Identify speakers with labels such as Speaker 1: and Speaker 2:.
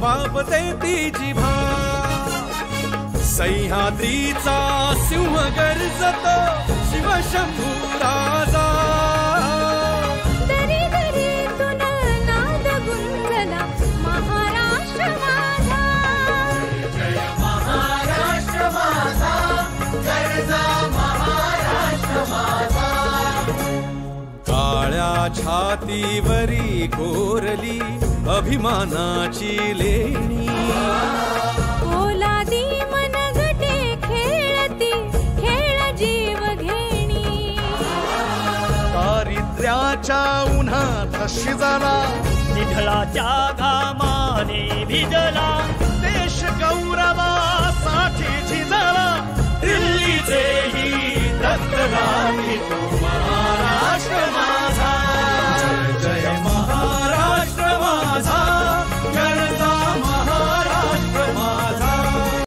Speaker 1: वापते ती जिभा सह्याद्रीचा सिंह गर्जतो शिवशंभू राजा
Speaker 2: दरी दरीतून नाद गुंजला महाराष्ट्र माझा
Speaker 3: जय महाराष्ट्र माझा गर्जा महाराष्ट्र माझा
Speaker 1: काळ्या छातीवरी कोरली अभिमानाची लेणी
Speaker 2: पोलादी मनगटे खेळती खेळ जीव घेणी
Speaker 4: दारिद्र्याच्या उन्हात शिजला
Speaker 5: निधळाच्या घामाने भिजला